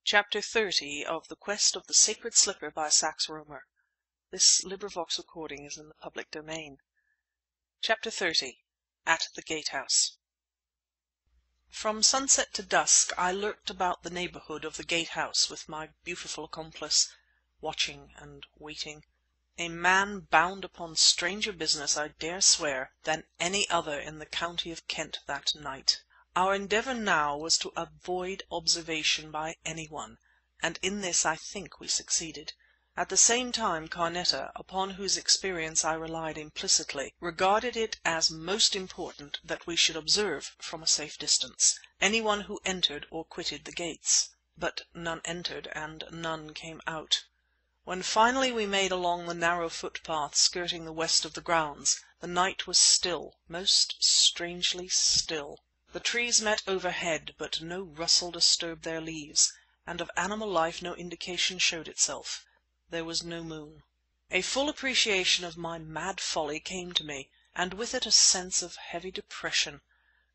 Chapter 30 of The Quest of the Sacred Slipper by Sax Rohmer. Chapter 30 At the Gatehouse From sunset to dusk I lurked about the neighbourhood of the Gatehouse with my beautiful accomplice, watching and waiting. A man bound upon stranger business, I dare swear, than any other in the county of Kent that night. Our endeavour now was to avoid observation by anyone, and in this I think we succeeded. At the same time Carneta, upon whose experience I relied implicitly, regarded it as most important that we should observe, from a safe distance, anyone who entered or quitted the gates. But none entered and none came out. When finally we made along the narrow footpath skirting the west of the grounds, the night was still, most strangely still. The trees met overhead, but no rustle disturbed their leaves, and of animal life no indication showed itself. There was no moon. A full appreciation of my mad folly came to me, and with it a sense of heavy depression.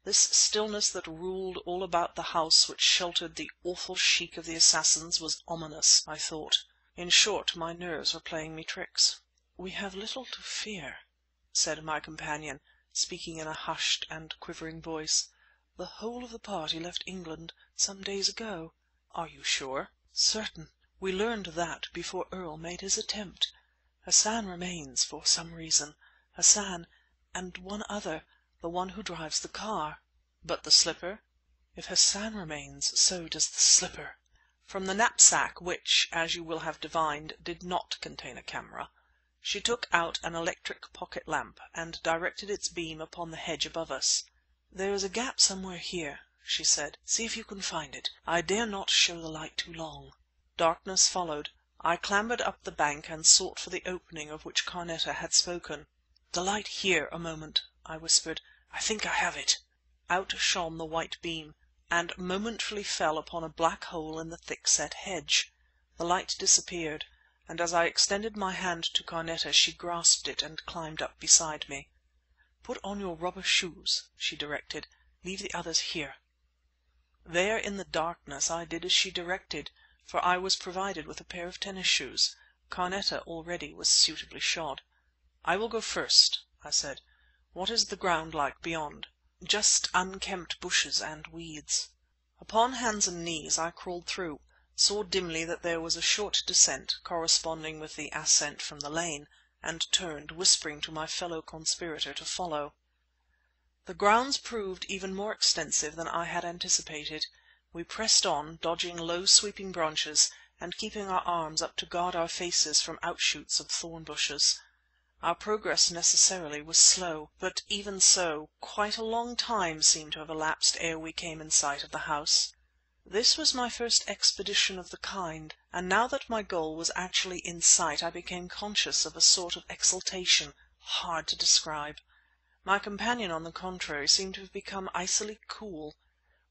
This stillness that ruled all about the house which sheltered the awful Sheikh of the Assassins was ominous, I thought. In short, my nerves were playing me tricks. "We have little to fear," said my companion, speaking in a hushed and quivering voice. "The whole of the party left England some days ago." "Are you sure?" "Certain. We learned that before Earl made his attempt. Hassan remains, for some reason. Hassan, and one other, the one who drives the car." "But the slipper?" "If Hassan remains, so does the slipper." From the knapsack, which, as you will have divined, did not contain a camera, she took out an electric pocket lamp and directed its beam upon the hedge above us. "There is a gap somewhere here," she said. "See if you can find it. I dare not show the light too long." Darkness followed. I clambered up the bank and sought for the opening of which Carneta had spoken. "The light here a moment," I whispered. "I think I have it." Out shone the white beam, and momentarily fell upon a black hole in the thick-set hedge. The light disappeared, and as I extended my hand to Carneta she grasped it and climbed up beside me. "Put on your rubber shoes," she directed. "Leave the others here." There in the darkness I did as she directed, for I was provided with a pair of tennis shoes. Carneta already was suitably shod. "I will go first," I said. "What is the ground like beyond?" "Just unkempt bushes and weeds." Upon hands and knees I crawled through, saw dimly that there was a short descent corresponding with the ascent from the lane, and turned, whispering to my fellow conspirator to follow. The grounds proved even more extensive than I had anticipated. We pressed on, dodging low sweeping branches, and keeping our arms up to guard our faces from outshoots of thorn bushes. Our progress necessarily was slow, but even so, quite a long time seemed to have elapsed ere we came in sight of the house. This was my first expedition of the kind, and now that my goal was actually in sight I became conscious of a sort of exultation, hard to describe. My companion, on the contrary, seemed to have become icily cool.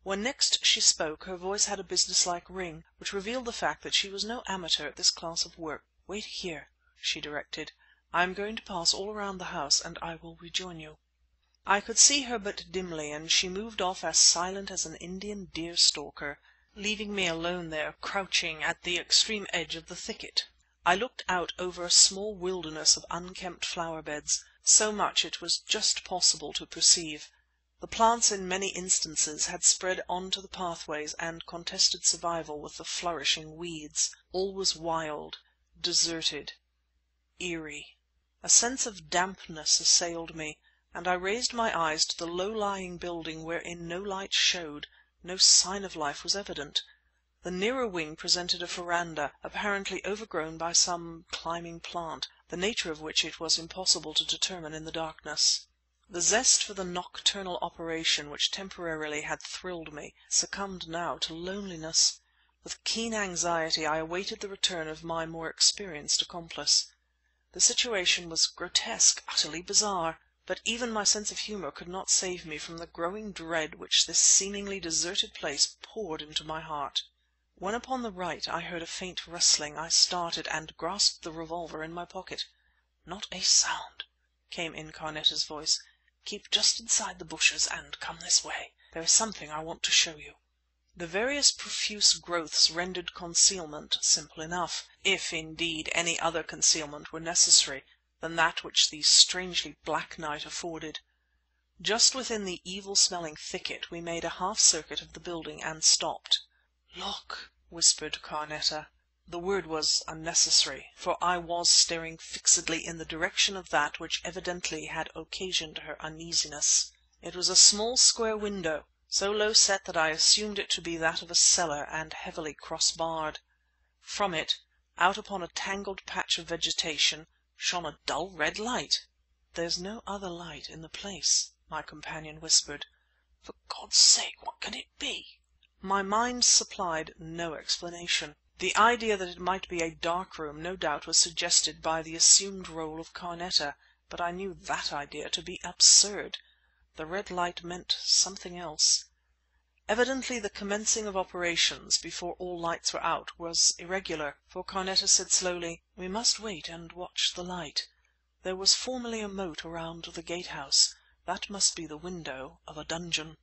When next she spoke her voice had a businesslike ring, which revealed the fact that she was no amateur at this class of work. "Wait here," she directed. "I am going to pass all around the house, and I will rejoin you." I could see her but dimly, and she moved off as silent as an Indian deer stalker, leaving me alone there, crouching at the extreme edge of the thicket. I looked out over a small wilderness of unkempt flower beds. So much it was just possible to perceive. The plants in many instances had spread on to the pathways and contested survival with the flourishing weeds. All was wild, deserted, eerie. A sense of dampness assailed me, and I raised my eyes to the low-lying building wherein no light showed, no sign of life was evident. The nearer wing presented a veranda, apparently overgrown by some climbing plant, the nature of which it was impossible to determine in the darkness. The zest for the nocturnal operation which temporarily had thrilled me succumbed now to loneliness. With keen anxiety I awaited the return of my more experienced accomplice. The situation was grotesque, utterly bizarre, but even my sense of humour could not save me from the growing dread which this seemingly deserted place poured into my heart. When upon the right I heard a faint rustling, I started and grasped the revolver in my pocket. "Not a sound," came in Carneta's voice. "Keep just inside the bushes and come this way. There is something I want to show you." The various profuse growths rendered concealment simple enough, if, indeed, any other concealment were necessary than that which the strangely black night afforded. Just within the evil-smelling thicket we made a half circuit of the building and stopped. "Look!" whispered Carneta. The word was unnecessary, for I was staring fixedly in the direction of that which evidently had occasioned her uneasiness. It was a small square window, so low set that I assumed it to be that of a cellar, and heavily cross-barred. From it, out upon a tangled patch of vegetation, shone a dull red light. "There's no other light in the place," my companion whispered. "For God's sake, what can it be?" My mind supplied no explanation. The idea that it might be a dark room no doubt was suggested by the assumed rôle of Carneta, but I knew that idea to be absurd. The red light meant something else. Evidently the commencing of operations, before all lights were out, was irregular, for Carneta said slowly: "We must wait and watch the light. There was formerly a moat around the gatehouse. That must be the window of a dungeon."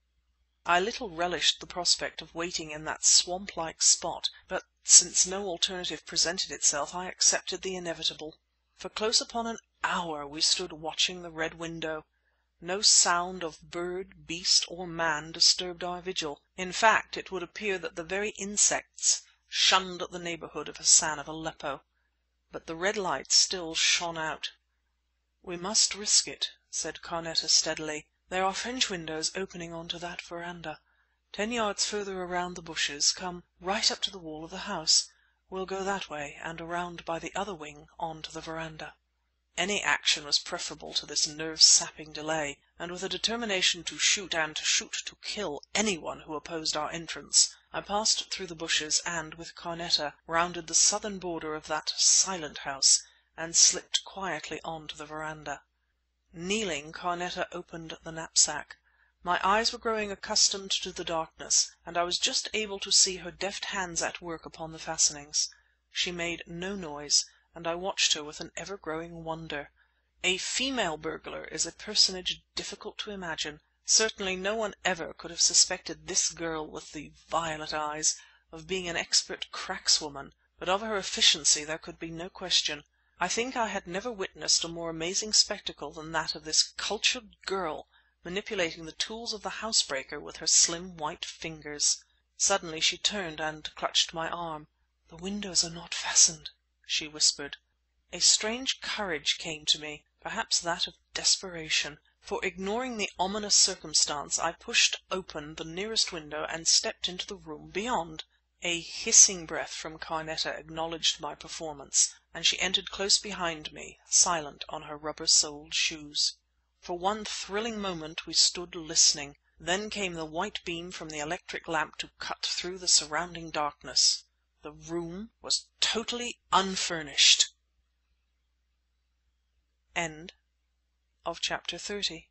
I little relished the prospect of waiting in that swamp-like spot, but since no alternative presented itself I accepted the inevitable. For close upon an hour we stood watching the red window. No sound of bird, beast, or man disturbed our vigil. In fact, it would appear that the very insects shunned the neighbourhood of Hassan of Aleppo. But the red light still shone out. "We must risk it," said Carneta steadily. "There are French windows opening on to that verandah. 10 yards further around the bushes, come right up to the wall of the house. We'll go that way, and around by the other wing on to the verandah." Any action was preferable to this nerve-sapping delay, and with a determination to shoot, and shoot to kill, anyone who opposed our entrance, I passed through the bushes and, with Carneta, rounded the southern border of that silent house and slipped quietly on to the verandah. Kneeling, Carneta opened the knapsack. My eyes were growing accustomed to the darkness, and I was just able to see her deft hands at work upon the fastenings. She made no noise, and I watched her with an ever-growing wonder. A female burglar is a personage difficult to imagine. Certainly no one ever could have suspected this girl with the violet eyes of being an expert crackswoman, but of her efficiency there could be no question. I think I had never witnessed a more amazing spectacle than that of this cultured girl manipulating the tools of the housebreaker with her slim white fingers. Suddenly she turned and clutched my arm. "The windows are not fastened," she whispered. A strange courage came to me, perhaps that of desperation, for ignoring the ominous circumstance I pushed open the nearest window and stepped into the room beyond. A hissing breath from Carneta acknowledged my performance, and she entered close behind me, silent on her rubber-soled shoes. For one thrilling moment we stood listening. Then came the white beam from the electric lamp to cut through the surrounding darkness. The room was totally unfurnished. End of Chapter 30